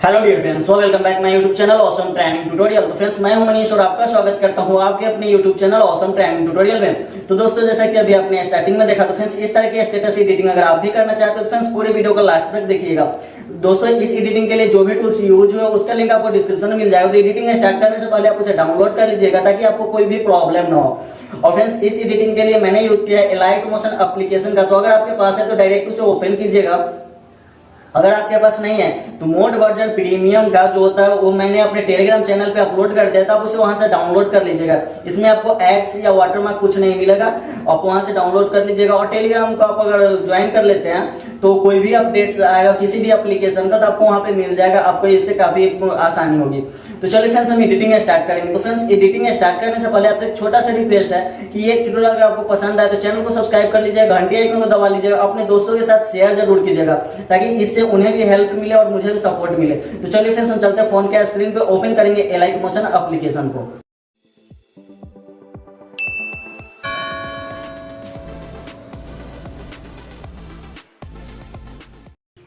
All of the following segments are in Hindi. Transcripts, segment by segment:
Hello dear friends, so welcome back my YouTube channel awesome training tutorial. तो फ्रेंड्स, मैं हूं मनीष और आपका स्वागत करता हूं आपके अपने YouTube channel awesome training tutorial में। तो दोस्तों, जैसा कि अभी आपने स्टार्टिंग में देखा, तो फ्रेंड्स इस तरह की स्टेटस एडिटिंग अगर आप भी करना चाहते हो तो फ्रेंड्स पूरी वीडियो को लास्ट तक देखिएगा। दोस्तों, इस एडिटिंग के लिए जो भी टूल्स यूज हुए उसका लिंक आपको डिस्क्रिप्शन में मिल जाएगा। तो एडिटिंग स्टार्ट करने से पहले आप उसे डाउनलोड कर लीजिएगा ताकि आपको कोई भी प्रॉब्लम ना हो। और फ्रेंड्स, इस एडिटिंग के लिए मैंने यूज किया है एलाइट मोशन एप्लीकेशन का। तो अगर आपके पास है तो डायरेक्ट उसे ओपन कीजिएगा। अगर आपके पास नहीं है तो मोड वर्जन प्रीमियम का जो होता है वो मैंने अपने टेलीग्राम चैनल पे अपलोड कर दिया था, आप उसे वहां से डाउनलोड कर लीजिएगा। इसमें आपको एड्स या वाटरमार्क कुछ नहीं मिलेगा, आप वहां से डाउनलोड कर लीजिएगा। और टेलीग्राम को आप अगर ज्वाइन कर लेते हैं तो कोई भी अपडेट्स आएगा किसी भी एप्लीकेशन का तो आपको वहां पे मिल जाएगा, आपको इससे काफी आसानी होगी। तो चलिए फ्रेंड्स, हम एडिटिंग स्टार्ट करेंगे। तो फ्रेंड्स, एडिटिंग स्टार्ट करने से पहले आपसे एक छोटा सा रिक्वेस्ट है कि ये ट्यूटोरियल अगर आपको पसंद आए तो चैनल को सब्सक्राइब कर लीजिएगा, घंटी आइकन को दबा लीजिएगा, अपने दोस्तों के साथ शेयर जरूर कीजिएगा ताकि इससे उन्हें भी हेल्प मिले और मुझे भी सपोर्ट मिले। तो चलिए फ्रेंड्स, हम चलते हैं फोन के स्क्रीन पे, ओपन करेंगे एलाइट मोशन एप्लीकेशन को।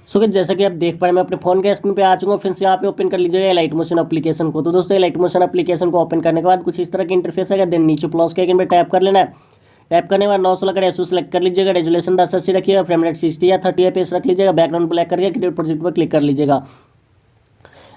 सो जैसा कि आप देख पा रहे हैं, मैं अपने फोन के स्क्रीन पे आ चुका हूँ। फ्रेंड्स, यहाँ पे ओपन कर लीजिएगा लाइट मोशन एप्लीकेशन को। तो दोस्तों, लाइट मोशन एप्लीकेशन को ओपन करने के बाद कुछ इस तरह की इंटरफेस आएगा। देन नीचे प्लस के आइकन पे टैप कर लेना है। टैप करने के बाद 916 का रेशो सेलेक्ट कर लीजिएगा। रेजुलेशन 1080 रखिएगा। फ्रेम रेट 60 या 30 FPS रख लीजिएगा। बैकग्राउंड ब्लैक करके क्रिएट प्रोजेक्ट पर क्लिक कर लीजिएगा।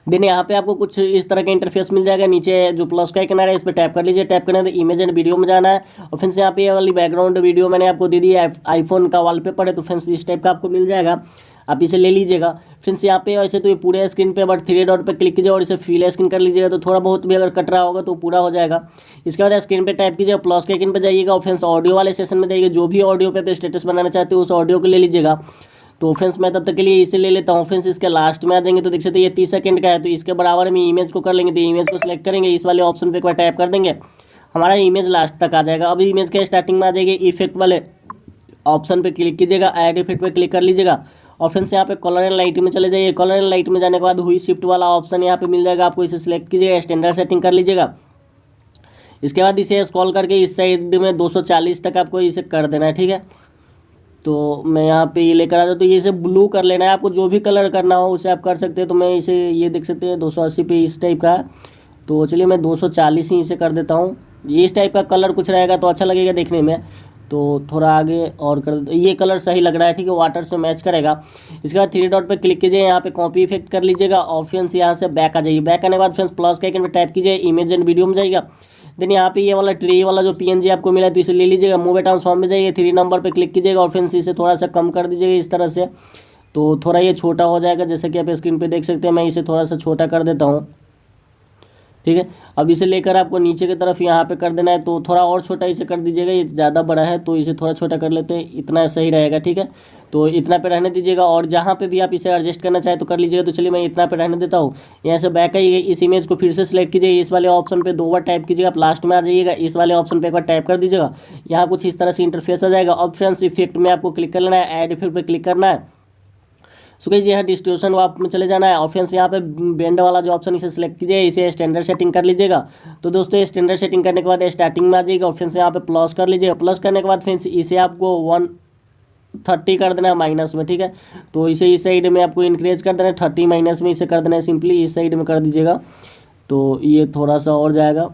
देन यहाँ पे आपको कुछ इस तरह का इंटरफेस मिल जाएगा। नीचे जो प्लस का आइकन आ रहा है इस पर टैप कर लीजिए। टैप करने के बाद इमेज एंड वीडियो में जाना है। और फ्रेंड्स, यहाँ पे ये वाली बैकग्राउंड वीडियो मैंने आपको दे दी है, आईफोन का वॉलपेपर है। तो फ्रेंड्स, इस टाइप का आपको मिल जाएगा, आप इसे ले लीजिएगा। फ्रेंड्स, यहाँ पे वैसे तो ये पूरे स्क्रीन पे बट 3 डॉट पे क्लिक कीजिए और इसे फील स्क्रीन कर लीजिएगा। तो थोड़ा बहुत भी अगर कट रहा होगा तो पूरा हो जाएगा। इसके बाद स्क्रीन पे टाइप कीजिएगा, प्लस के आइकन पे जाइएगा और फ्रेंड्स ऑडियो वाले सेशन में जाइएगा। जो भी ऑडियो पे स्टेटस बनाना चाहते हो उस ऑडियो को ले लीजिएगा। तो फ्रेंड्स, मैं तब तक के लिए इसे ले लेता हूँ। फ्रेंड्स, इसके लास्ट में आ जाएंगे तो देख सकते हैं ये 30 सेकंड का है। तो इसके बराबर में इमेज को कर लेंगे। तो इमेज को सिलेक्ट करेंगे, इस वाले ऑप्शन पे एक बार टैप कर देंगे, हमारा इमेज लास्ट तक आ जाएगा। अब इमेज के स्टार्टिंग में आ जाएगी, इफेक्ट वाले ऑप्शन पे क्लिक कीजिएगा, ऐड इफेक्ट पे क्लिक कर लीजिएगा। और फ्रेंड्स, यहाँ पे कलर एंड लाइट में चले जाइए। कलर एंड लाइट में जाने के बाद हुई शिफ्ट वाला ऑप्शन यहाँ पे मिल जाएगा, आपको इसे सिलेक्ट कीजिएगा, स्टैंडर्ड सेटिंग कर लीजिएगा। इसके बाद इसे स्क्रॉल करके इस साइड में 240 तक आपको इसे कर देना है, ठीक है। तो मैं यहाँ पे ये लेकर आता हूँ। तो ये इसे ब्लू कर लेना है, आपको जो भी कलर करना हो उसे आप कर सकते हैं। तो मैं इसे ये देख सकते हैं 280 पे इस टाइप का है। तो चलिए मैं 240 ही इसे कर देता हूँ। ये इस टाइप का कलर कुछ रहेगा तो अच्छा लगेगा देखने में। तो थोड़ा आगे और कर, ये कलर सही लग रहा है, ठीक है, वाटर से मैच करेगा। इसके बाद 3 डॉट पे क्लिक कीजिए, यहाँ पे कॉपी इफेक्ट कर लीजिएगा। और फ्रेंड्स, यहाँ से बैक आ जाइए। बैक आने के बाद फ्रेंड्स प्लस के आइकन पे टैप कीजिए, इमेज एंड वीडियो में जाइएगा। देन यहाँ पे ये वाला ट्री वाला जो PNG आपको मिला है तो इसे ले लीजिएगा। मूव ट्रांसफॉर्म में जाइए, 3 नंबर पे क्लिक कीजिएगा और फ्रेंड्स इसे थोड़ा सा कम कर दीजिएगा इस तरह से। तो थोड़ा ये छोटा हो जाएगा, जैसे कि आप स्क्रीन पे देख सकते हैं। मैं इसे थोड़ा सा छोटा कर देता हूँ, ठीक है। अब इसे लेकर आपको नीचे की तरफ यहाँ पे कर देना है। तो थोड़ा और छोटा इसे कर दीजिएगा, ये ज़्यादा बड़ा है तो इसे थोड़ा छोटा कर लेते हैं, इतना सही रहेगा, ठीक है। तो इतना पे रहने दीजिएगा और जहाँ पे भी आप इसे एडजस्ट करना चाहे तो कर लीजिएगा। तो चलिए मैं इतना पे रहने देता हूँ। यहाँ से बैक आइए, इस इमेज को फिर से सिलेक्ट कीजिए, इस वाले ऑप्शन पे 2 बार टैप कीजिएगा, आप लास्ट में आ जाइएगा, इस वाले ऑप्शन पे एक बार टैप कर दीजिएगा। यहाँ कुछ इस तरह से इंटरफेस आ जाएगा। अब फ्रेंड्स, इफेक्ट में आपको क्लिक कर लेना है, ऐड इफेक्ट पे क्लिक करना है। सो गाइस, यहाँ डिस्ट्रीब्यूशन आप में चले जाना है। और फ्रेंड्स, यहाँ पे बेंड वाला जो ऑप्शन इसे सिलेक्ट कीजिए, इसे स्टैंडर्ड सेटिंग कर लीजिएगा। तो दोस्तों, ये स्टैंडर्ड सेटिंग करने के बाद स्टार्टिंग में आ जाएगा और फ्रेंड्स यहाँ पे प्लस कर लीजिएगा। प्लस करने के बाद फ्रेंड्स इसे आपको 130 कर देना है माइनस में, ठीक है। तो इसे इस साइड में आपको इंक्रीज कर देना है, 30 माइनस में इसे कर देना है, सिंपली इस साइड में कर दीजिएगा। तो ये थोड़ा सा और जाएगा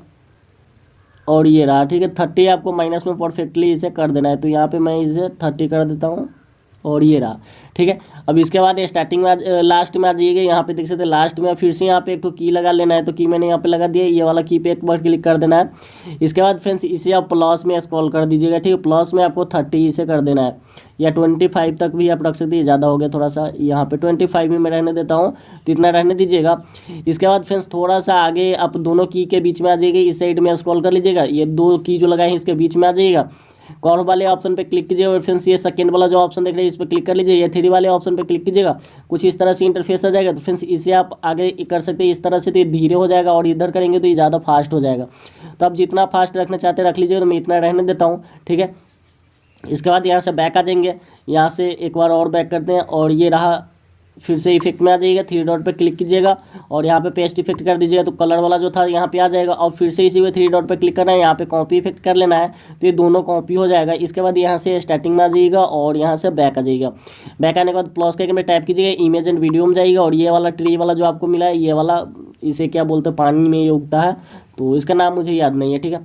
और ये रहा, ठीक है। 30 आपको माइनस में परफेक्टली इसे कर देना है। तो यहाँ पे मैं इसे 30 कर देता हूँ और ये रहा, ठीक है। अब इसके बाद स्टार्टिंग में लास्ट में आ जाइएगा। यहाँ पे देख सकते हैं लास्ट में फिर से यहाँ पे एक तो की लगा लेना है। तो की मैंने यहाँ पे लगा दिया, ये वाला की पे एक बार क्लिक कर देना है। इसके बाद फ्रेंड्स इसे आप प्लस में स्क्रॉल कर दीजिएगा, ठीक है। प्लस में आपको 30 इसे कर देना है या 25 तक भी आप रख सकते हैं, ज़्यादा हो गया थोड़ा सा। यहाँ पे 25 में मैं रहने देता हूँ, तो इतना रहने दीजिएगा। इसके बाद फ्रेंड्स थोड़ा सा आगे आप दोनों की के बीच में आ जाइएगा, इस साइड में स्क्रॉल कर लीजिएगा, ये 2 की जो लगाए हैं इसके बीच में आ जाइएगा। कॉर्नर वाले ऑप्शन पे क्लिक कीजिए और फ्रेंड्स ये सेकंड वाला जो ऑप्शन देख रहे हैं इस पर क्लिक कर लीजिए। ये 3 वाले ऑप्शन पे क्लिक कीजिएगा, कुछ इस तरह से इंटरफेस आ जाएगा। तो फ्रेंड्स इसे आप आगे कर सकते हैं इस तरह से, तो ये धीरे हो जाएगा और इधर करेंगे तो ये ज़्यादा फास्ट हो जाएगा। तो आप जितना फास्ट रखना चाहते हैं रख लीजिए, तो मैं इतना रहने देता हूँ, ठीक है। इसके बाद यहाँ से बैक आ जाएंगे, यहाँ से एक बार और बैक करते हैं और ये रहा फिर से इफेक्ट में आ जाइएगा, थ्री डॉट पे क्लिक कीजिएगा और यहाँ पे पेस्ट इफेक्ट कर दीजिएगा तो कलर वाला जो था यहाँ पे आ जाएगा। और फिर से इसी में थ्री डॉट पे क्लिक करना है, यहाँ पे कॉपी इफेक्ट कर लेना है तो ये दोनों कॉपी हो जाएगा। इसके बाद यहाँ से स्टार्टिंग में आ जाइएगा और यहाँ से बैक आ जाइएगा। बैक आने के बाद प्लस के आइकन पे टैप कीजिएगा, इमेज एंड वीडियो में जाइएगा और ये वाला ट्री वाला जो आपको मिला है, ये वाला इसे क्या बोलते हैं, पानी में ये उगता है तो इसका नाम मुझे याद नहीं है, ठीक है।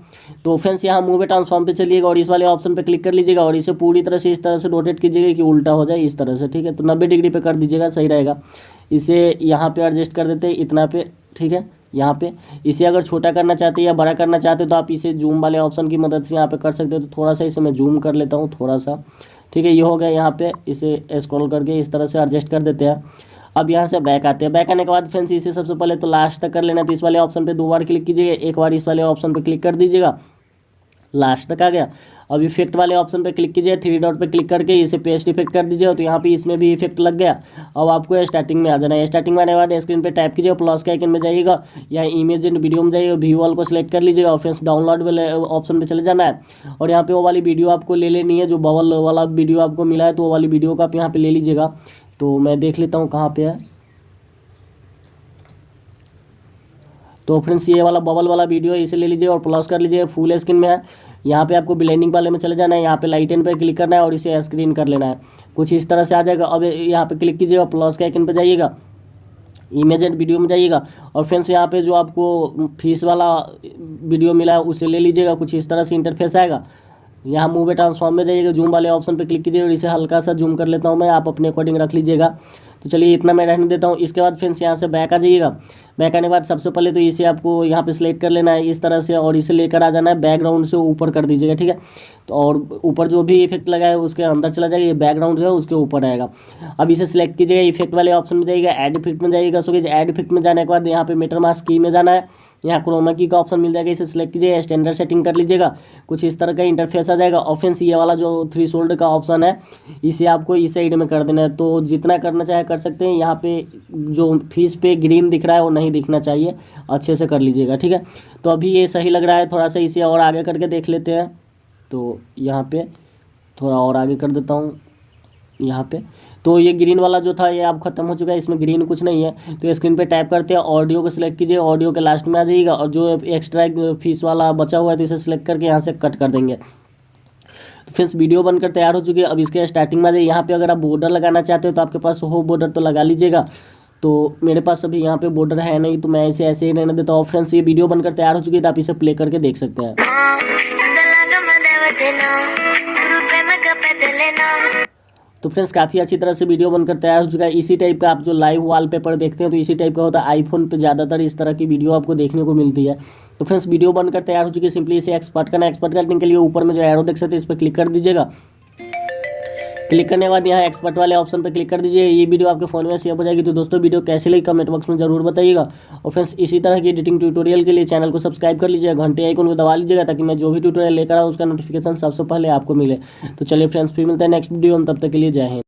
तो फ्रेंड्स यहाँ मूव ट्रांसफॉर्म पे चलिएगा और इस वाले ऑप्शन पे क्लिक कर लीजिएगा और इसे पूरी तरह से इस तरह से रोटेट कीजिएगा कि उल्टा हो जाए इस तरह से, ठीक है। तो 90 डिग्री पे कर दीजिएगा, सही रहेगा। इसे यहाँ पे एडजस्ट कर देते हैं इतना पे, ठीक है। यहाँ पे इसे अगर छोटा करना चाहते हैं या बड़ा करना चाहते हैं तो आप इसे जूम वाले ऑप्शन की मदद से यहाँ पे कर सकते हो। तो थोड़ा सा इसे मैं जूम कर लेता हूँ थोड़ा सा, ठीक है। ये हो गया। यहाँ पे इसे स्क्रॉल करके इस तरह से एडजस्ट कर देते हैं। अब यहाँ से बैक आते हैं। बैक आने के बाद फ्रेंड्स इसे सबसे पहले तो लास्ट तक कर लेना है। तो इस वाले ऑप्शन पे 2 बार क्लिक कीजिएगा, एक बार इस वाले ऑप्शन पे क्लिक कर दीजिएगा, लास्ट तक आ गया। अब इफेक्ट वाले ऑप्शन पे क्लिक कीजिए, थ्री डॉट पे क्लिक करके इसे पेस्ट इफेक्ट कर दीजिए तो यहाँ पे इसमें भी इफेक्ट लग गया। अब आपको स्टार्टिंग में आ जाना है। स्टार्टिंग में आने के बाद स्क्रीन पे टैप कीजिए, प्लस के आइकन में जाइएगा, या इमेज एंड वीडियो में जाइएगा, व्यू वाल को सिलेक्ट कर लीजिएगा और फिर डाउनलोड वाले ऑप्शन पे चले जाना है। और यहाँ पे वो वाली वीडियो आपको ले लेनी है, जो बबल वाला वीडियो आपको मिला है तो वो वाली वीडियो को आप यहाँ पे ले लीजिएगा। तो मैं देख लेता हूँ कहाँ पे है। तो फ्रेंड्स ये वाला बबल वाला वीडियो इसे ले लीजिए और प्लस कर लीजिए, फुल स्क्रीन में है। यहाँ पे आपको ब्लेंडिंग वाले में चले जाना है, यहाँ पे लाइटन पे क्लिक करना है और इसे स्क्रीन कर लेना है। कुछ इस तरह से आ जाएगा। अब यहाँ पे क्लिक कीजिएगा, प्लस के आइकन पे जाइएगा, इमेज एंड वीडियो में जाइएगा और फ्रेंड्स यहाँ पे जो आपको फीस वाला वीडियो मिला है उसे ले लीजिएगा। कुछ इस तरह से इंटरफेस आएगा। यहाँ मूव ट्रांसफॉर्म में जाइएगा, जूम वाले ऑप्शन पे क्लिक कीजिए और इसे हल्का सा जूम कर लेता हूँ मैं, आप अपने अकॉर्डिंग रख लीजिएगा। तो चलिए इतना मैं रहने देता हूँ। इसके बाद फ्रेंड्स यहाँ से बैक आ जाइएगा। बैक आने के बाद सबसे पहले तो इसे आपको यहाँ पे सिलेक्ट कर लेना है इस तरह से और इसे लेकर आ जाना है, बैकग्राउंड से ऊपर कर दीजिएगा, ठीक है। तो और ऊपर जो भी इफेक्ट लगा है उसके अंदर चला जाएगा, ये बैकग्राउंड जो है उसके ऊपर आएगा। अब इसे सिलेक्ट कीजिएगा, इफेक्ट वाले ऑप्शन में जाइएगा, ऐड इफेक्ट में जाइएगा। सो ऐड इफेक्ट में जाने के बाद यहाँ पे मेटर मास्क की में जाना है, यहाँ क्रोमा की का ऑप्शन मिल जाएगा, इसे सिलेक्ट कीजिए, स्टैंडर्ड सेटिंग कर लीजिएगा। कुछ इस तरह का इंटरफेस आ जाएगा। और फ्रेंड्स ये वाला जो थ्रेशोल्ड का ऑप्शन है इसे आपको इस साइड में कर देना है, तो जितना करना चाहे कर सकते हैं। यहाँ पे जो फीस पे ग्रीन दिख रहा है वो नहीं दिखना चाहिए, अच्छे से कर लीजिएगा, ठीक है। तो अभी ये सही लग रहा है, थोड़ा सा इसे और आगे करके देख लेते हैं। तो यहाँ पे थोड़ा और आगे कर देता हूँ यहाँ पे। तो ये ग्रीन वाला जो था ये अब खत्म हो चुका है, इसमें ग्रीन कुछ नहीं है। तो स्क्रीन पे टैप करते हैं, ऑडियो को सिलेक्ट कीजिए, ऑडियो के लास्ट में आ जाइएगा और जो एक्स्ट्रा फीस वाला बचा हुआ है तो इसे सिलेक्ट करके यहाँ से कट कर देंगे। तो फ्रेंड्स वीडियो बनकर तैयार हो चुकी है। अब इसके स्टार्टिंग में आ जाइए, यहाँ पे अगर आप बॉर्डर लगाना चाहते हो तो आपके पास हो बॉर्डर तो लगा लीजिएगा। तो मेरे पास अभी यहाँ पे बॉर्डर है नहीं तो मैं इसे ऐसे ही रहने देता हूँ। फ्रेंड्स ये वीडियो बनकर तैयार हो चुकी है तो आप इसे प्ले करके देख सकते हैं। तो फ्रेंड्स काफ़ी अच्छी तरह से वीडियो बनकर तैयार हो चुका है। इसी टाइप का आप जो लाइव वॉलपेपर देखते हैं तो इसी टाइप का होता है। आईफोन पे ज़्यादातर इस तरह की वीडियो आपको देखने को मिलती है। तो फ्रेंड्स वीडियो बनकर तैयार हो चुकी है, सिंपली इसे एक्सपोर्ट करना है। एक्सपोर्ट करने के लिए ऊपर में जो एरो देख सकते हैं इस पर क्लिक कर दीजिएगा। क्लिक करने के बाद यहाँ एक्सपर्ट वाले ऑप्शन पर क्लिक कर दीजिए। ये वीडियो आपके फ़ोन में सेव हो जाएगी। तो दोस्तों वीडियो कैसे लगी कमेंट बॉक्स में जरूर बताइएगा। और फ्रेंड्स इसी तरह की एडिटिंग ट्यूटोरियल के लिए चैनल को सब्सक्राइब कर लीजिएगा, घंटे आइकन को दबा लीजिएगा ताकि मैं जो भी ट्यूटोरियल लेकर आऊँ उसका नोटिफिकेशन सबसे पहले आपको मिले। तो चलिए फ्रेंड्स फिर मिलते हैं नेक्स्ट वीडियो में, तब तक के लिए जय हिंद।